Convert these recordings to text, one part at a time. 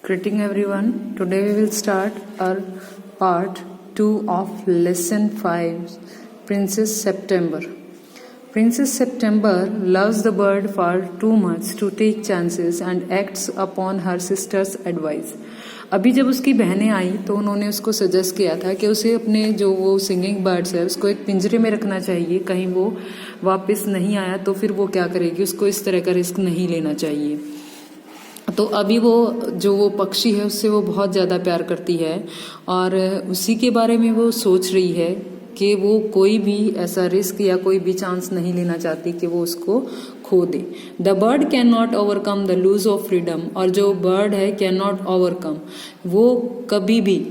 Greeting everyone. Today we will start our part 2 of lesson 5, Princess September. Princess September loves the bird far too much to take chances and acts upon her sister's advice. अभी जब उसकी बहनें आई तो उन्होंने उसको suggest किया था कि उसे अपने जो वो सिंगिंग बर्ड्स है उसको एक पिंजरे में रखना चाहिए, कहीं वो वापस नहीं आया तो फिर वो क्या करेगी, उसको इस तरह का रिस्क नहीं लेना चाहिए। तो अभी वो जो वो पक्षी है उससे वो बहुत ज़्यादा प्यार करती है और उसी के बारे में वो सोच रही है कि वो कोई भी ऐसा रिस्क या कोई भी चांस नहीं लेना चाहती कि वो उसको खो दे। The bird can not overcome the loose of freedom, और जो बर्ड है कैन नॉट ओवरकम, वो कभी भी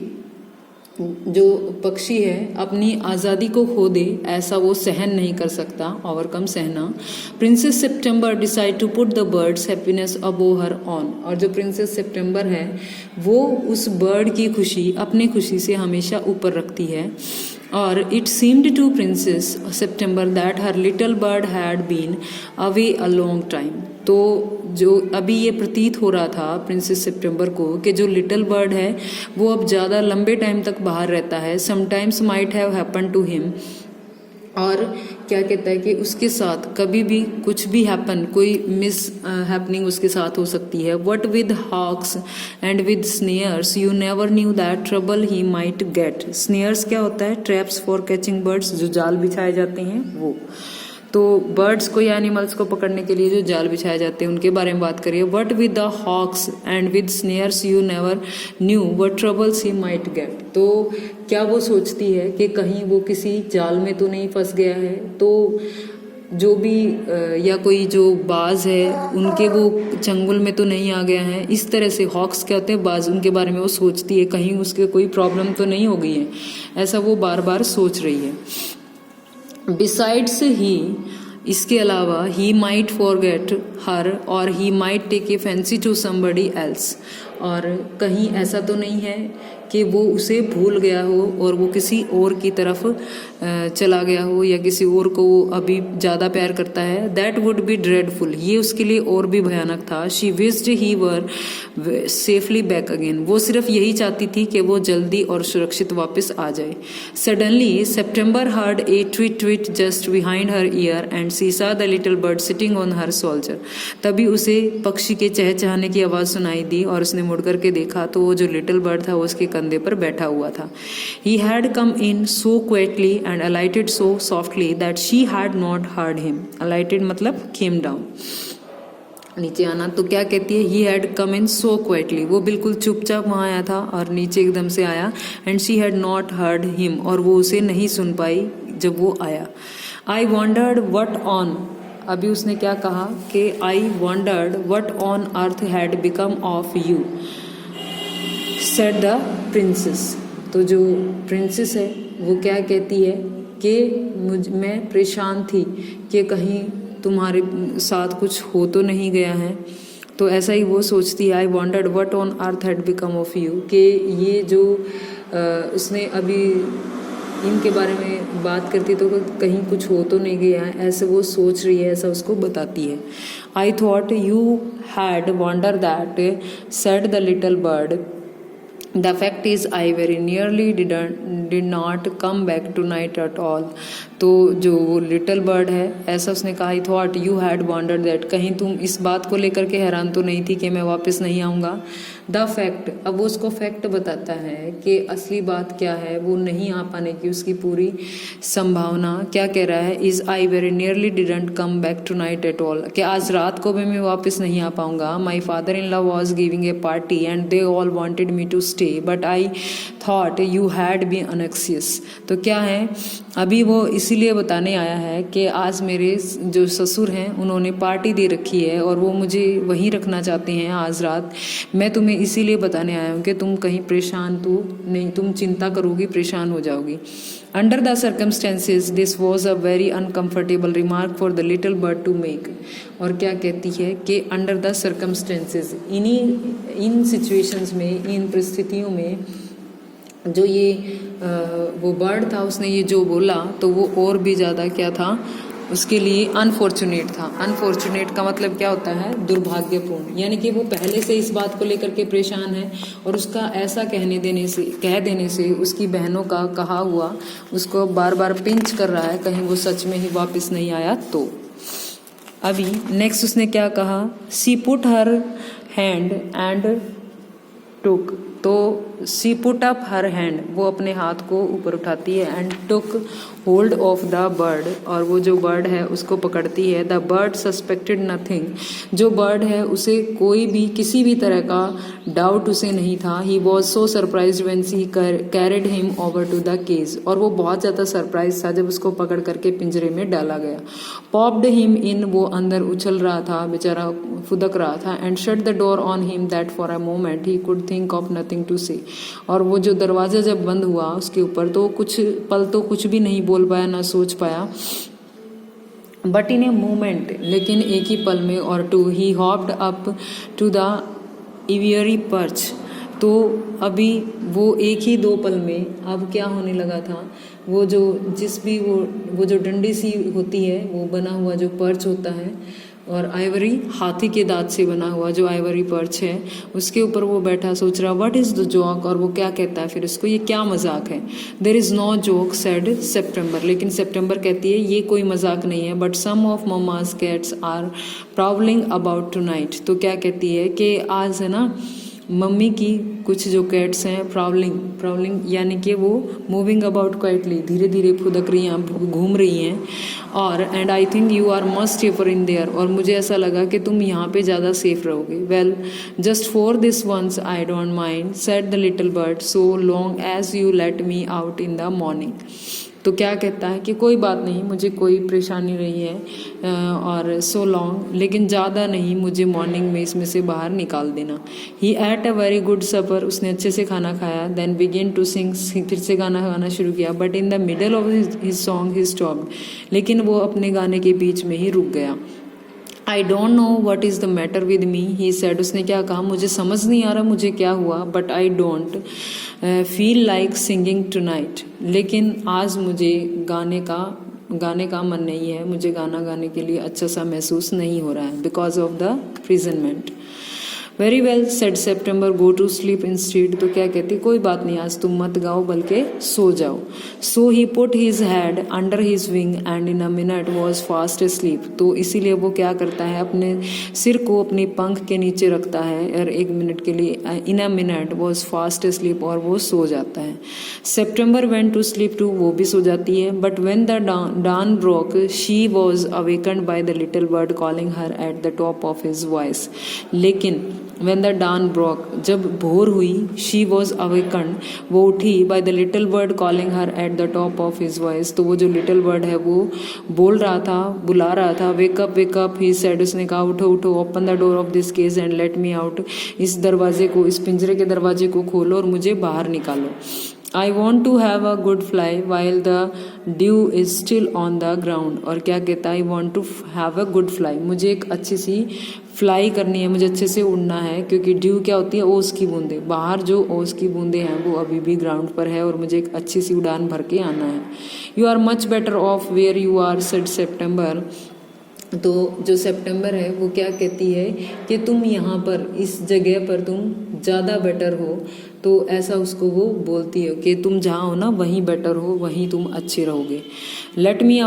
जो पक्षी है अपनी आज़ादी को खो दे ऐसा वो सहन नहीं कर सकता, ओवरकम सहना। Princess September decide to put the birds happiness above her own, और जो प्रिंसेस सितंबर है वो उस बर्ड की खुशी अपनी खुशी से हमेशा ऊपर रखती है। और it seemed to princess September that her little bird had been away a long time, तो जो अभी ये प्रतीत हो रहा था प्रिंसेस सितंबर को कि जो लिटिल बर्ड है वो अब ज़्यादा लंबे टाइम तक बाहर रहता है। Sometimes might have happen to him, और क्या कहता है कि उसके साथ कभी भी कुछ भी हैपन, कोई मिस हैपनिंग उसके साथ हो सकती है। What with hawks and with snares you never knew that trouble he might get. Snares क्या होता है? ट्रैप्स फॉर कैचिंग बर्ड्स, जो जाल बिछाए जाते हैं वो। तो बर्ड्स को या एनिमल्स को पकड़ने के लिए जो जाल बिछाए जाते हैं उनके बारे में बात करिए। What with the hawks and with snares you never knew what troubles he might get. तो क्या वो सोचती है कि कहीं वो किसी जाल में तो नहीं फंस गया है, तो जो भी या कोई जो बाज है उनके वो चंगुल में तो नहीं आ गया है। इस तरह से हॉक्स क्या होते हैं? बाज, उनके बारे में वो सोचती है कहीं उसके कोई प्रॉब्लम तो नहीं हो गई है, ऐसा वो बार बार सोच रही है। बिसाइड्स ही, इसके अलावा ही माइट फॉरगेट हर और he might take a fancy to somebody else, और कहीं ऐसा तो नहीं है कि वो उसे भूल गया हो और वो किसी और की तरफ चला गया हो या किसी और को वो अभी ज़्यादा प्यार करता है। दैट वुड बी ड्रेडफुल, ये उसके लिए और भी भयानक था। She wished he were safely back again, वो सिर्फ यही चाहती थी कि वो जल्दी और सुरक्षित वापस आ जाए। Suddenly September heard a tweet tweet just behind her ear and she saw the little bird sitting on her shoulder. तभी उसे पक्षी के चहचहाने की आवाज़ सुनाई दी और उसने मुड़ करके देखा तो वो जो लिटिल बर्ड था वो उसके कंधे पर बैठा हुआ था। He had come in so quickly and अलाइटेड so softly that she had not heard him. अलाइटेड मतलब केम डाउन, नीचे आना। तो क्या कहती है? He had come in so quietly, वो बिल्कुल चुपचाप वहाँ आया था और नीचे एकदम से आया। And she had not heard him, और वो उसे नहीं सुन पाई जब वो आया। आई वॉन्डर्ड वट ऑन, अभी उसने क्या कहा कि आई wandered what on earth had become of you said the princess. तो जो प्रिंसेस है वो क्या कहती है कि मैं परेशान थी कि कहीं तुम्हारे साथ कुछ हो तो नहीं गया है। तो ऐसा ही वो सोचती है। आई wandered what on earth had become of you, कि ये जो उसने अभी इनके बारे में बात करती तो कहीं कुछ हो तो नहीं गया है, ऐसे वो सोच रही है, ऐसा उसको बताती है। I thought you had wonder that said the little bird, the fact is I very nearly did not come back tonight at all. तो जो लिटिल बर्ड है ऐसा उसने कहा। I thought you had wondered that, कहीं तुम इस बात को लेकर के हैरान तो नहीं थी कि मैं वापस नहीं आऊँगा। द फैक्ट, अब वो उसको फैक्ट बताता है कि असली बात क्या है, वो नहीं आ पाने की उसकी पूरी संभावना। क्या कह रहा है? Is I very nearly didn't come back tonight at all, कि आज रात को भी मैं वापस नहीं आ पाऊँगा। My father in law was giving a party and they all wanted me to stay but I thought you had be anxious. तो क्या है, अभी वो इसीलिए बताने आया है कि आज मेरे जो ससुर हैं उन्होंने पार्टी दे रखी है और वो मुझे वहीं रखना चाहते हैं आज रात। मैं तुम्हें इसीलिए बताने आया हूँ कि तुम कहीं परेशान तो नहीं, तुम चिंता करोगी, परेशान हो जाओगी। Under the circumstances this was a very uncomfortable remark for the little bird to make. और क्या कहती है कि अंडर द सर्कमस्टेंसेज, इन सिचुएशंस में, इन परिस्थितियों में जो ये वो बर्ड था उसने ये जो बोला तो वो और भी ज़्यादा क्या था, उसके लिए अनफॉर्चुनेट था। अनफॉर्चुनेट का मतलब क्या होता है? दुर्भाग्यपूर्ण। यानी कि वो पहले से इस बात को लेकर के परेशान है और उसका ऐसा कह देने से उसकी बहनों का कहा हुआ उसको बार बार पिंच कर रहा है, कहीं वो सच में ही वापस नहीं आया तो। अभी नेक्स्ट उसने क्या कहा? She put her hand and took, तो she put up her hand, वो अपने हाथ को ऊपर उठाती है, and took hold of the bird, और वो जो बर्ड है उसको पकड़ती है। द बर्ड सस्पेक्टेड नथिंग, जो बर्ड है उसे कोई भी किसी भी तरह का डाउट उसे नहीं था। He was so surprise when she carried him over to the cage, और वो बहुत ज़्यादा सरप्राइज था जब उसको पकड़ करके पिंजरे में डाला गया। पॉप्ड हिम इन, वो अंदर उछल रहा था, बेचारा फुदक रहा था, and shut the door on him that for a moment he could think of nothing to say, और वो जो दरवाजा जब बंद हुआ उसके ऊपर तो कुछ पल तो कुछ भी नहीं बोल पाया, ना सोच पाया। बट इन ए मोमेंट, लेकिन एक ही पल में, और too he hopped up to the ivory perch, तो अभी वो एक ही 2 पल में अब क्या होने लगा था? वो जो वो जो डंडी सी होती है, वो बना हुआ जो पर्च होता है, और आइवरी हाथी के दांत से बना हुआ जो आइवरी पर्च है, उसके ऊपर वो बैठा सोच रहा व्हाट इज द जोक, और वो क्या कहता है फिर इसको, ये क्या मजाक है? There is no joke said September, लेकिन सितंबर कहती है ये कोई मजाक नहीं है। But some of mamma's cats are prowling about tonight, तो क्या कहती है कि आज है ना मम्मी की कुछ जो कैट्स हैं प्राउलिंग यानी कि वो मूविंग अबाउट क्वाइटली, धीरे धीरे फुदक रही हैं, घूम रही हैं, और and I think you are must safer in there, और मुझे ऐसा लगा कि तुम यहाँ पे ज़्यादा सेफ रहोगे। Well just for this once I don't mind said the little bird, so long as you let me out in the morning. तो क्या कहता है कि कोई बात नहीं, मुझे कोई परेशानी नहीं है, और सो लॉन्ग, लेकिन ज़्यादा नहीं, मुझे मॉर्निंग में इसमें से बाहर निकाल देना। ही एट अ वेरी गुड सपर, उसने अच्छे से खाना खाया। देन बिगिन टू सिंग, फिर से गाना गाना शुरू किया। But in the middle of his song he stopped, लेकिन वो अपने गाने के बीच में ही रुक गया। I don't know what is the matter with me, he said, उसने क्या कहा? मुझे समझ नहीं आ रहा मुझे क्या हुआ, but I don't feel like singing tonight, लेकिन आज मुझे गाने का मन नहीं है, मुझे गाना गाने के लिए अच्छा सा महसूस नहीं हो रहा है, because of the imprisonment. Very well said September, go to sleep instead, तो क्या कहती, कोई बात नहीं, आज तुम मत गाओ बल्कि सो जाओ। So he put his head under his wing and in a minute was fast sleep, तो इसीलिए वो क्या करता है, अपने सिर को अपने पंख के नीचे रखता है, और 1 मिनट के लिए, in a minute was fast sleep, और वो सो जाता है। September went to sleep too, वो भी सो जाती है। But when the dawn broke she was awakened by the little bird calling her at the top of his voice, लेकिन when the dawn broke, जब भोर हुई, she was awakened, वो उठी, by the little bird calling her at the top of his voice, तो वो जो little bird है वो बोल रहा था, बुला रहा था। wake up he said, उसने कहा उठो उठो, open the door of this cage and let me out, इस दरवाजे को, इस पिंजरे के दरवाजे को खोलो और मुझे बाहर निकालो। I want to have a good fly while the dew is still on the ground, और क्या कहता है, I want to have a good fly, मुझे एक अच्छी सी फ्लाई करनी है, मुझे अच्छे से उड़ना है, क्योंकि ड्यू क्या होती है, ओस की बूंदें, बाहर जो ओस की बूंदें हैं वो अभी भी ग्राउंड पर है, और मुझे एक अच्छी सी उड़ान भर के आना है। You are much better off where you are said September, तो जो सितंबर है वो क्या कहती है कि तुम यहाँ पर, इस जगह पर तुम ज़्यादा बेटर हो, तो ऐसा उसको वो बोलती है कि तुम जहाँ हो ना वहीं बेटर हो, वहीं तुम अच्छे रहोगे। Late me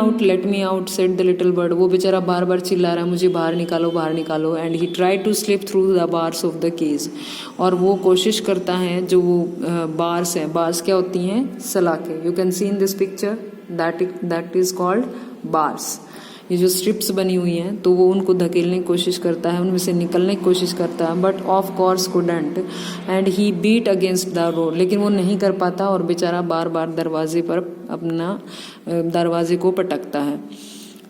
out said the little bird, वो बेचारा बार बार चिल्ला रहा है मुझे बाहर निकालो, and he try to slip through the bars of the cage, और वो कोशिश करता है, जो वो बार्स हैं, बार्स क्या होती हैं, सलाखें, you can see in this picture that is called bars, ये जो स्ट्रिप्स बनी हुई हैं, तो वो उनको धकेलने की कोशिश करता है, उनमें से निकलने की कोशिश करता है, but of course couldn't and he beat against the door, लेकिन वो नहीं कर पाता, और बेचारा बार बार दरवाजे पर अपना दरवाजे को पटकता है।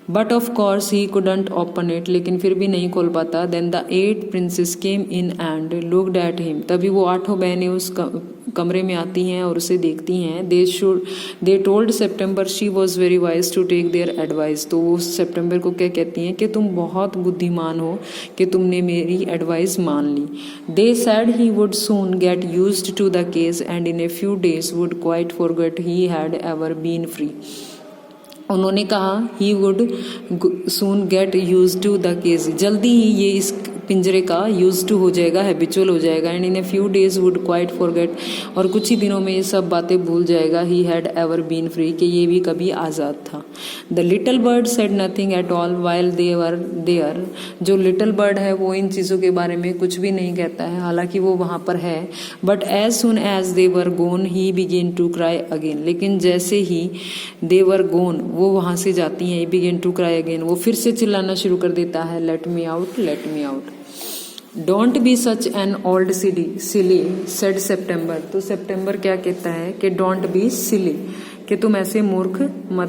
But of course he couldn't open it, लेकिन फिर भी नहीं खोल पाता। Then the 8 princess came in and looked at him, तभी वो 8 बहनें उस कमरे में आती हैं और उसे देखती हैं। They told September she was very wise to take their advice, तो वो सितंबर को क्या कहती हैं कि तुम बहुत बुद्धिमान हो कि तुमने मेरी एडवाइस मान ली। They said he would soon get used to the case and in a few days would quite forget he had ever been free, उन्होंने कहा he would soon get use to the cage, जल्दी ही ये इस पिंजरे का use to हो जाएगा, हैबिचुअल हो जाएगा। And in a few days would quite forget, और कुछ ही दिनों में ये सब बातें भूल जाएगा। He had ever been free, कि ये भी कभी आज़ाद था। The little bird said nothing at all while they were there, जो लिटिल बर्ड है वो इन चीज़ों के बारे में कुछ भी नहीं कहता है, हालांकि वो वहाँ पर है। But as soon as they were gone he began to cry again, लेकिन जैसे ही दे वर गोन, वो वहाँ से जाती हैं, बिगेन टू क्राई अगेन, वो फिर से चिल्लाना शुरू कर देता है, late me out, late me out. Don't be such an old silly said September, तो सेप्टेम्बर क्या कहता है कि डोंट बी सिली, कि तुम ऐसे मूर्ख मत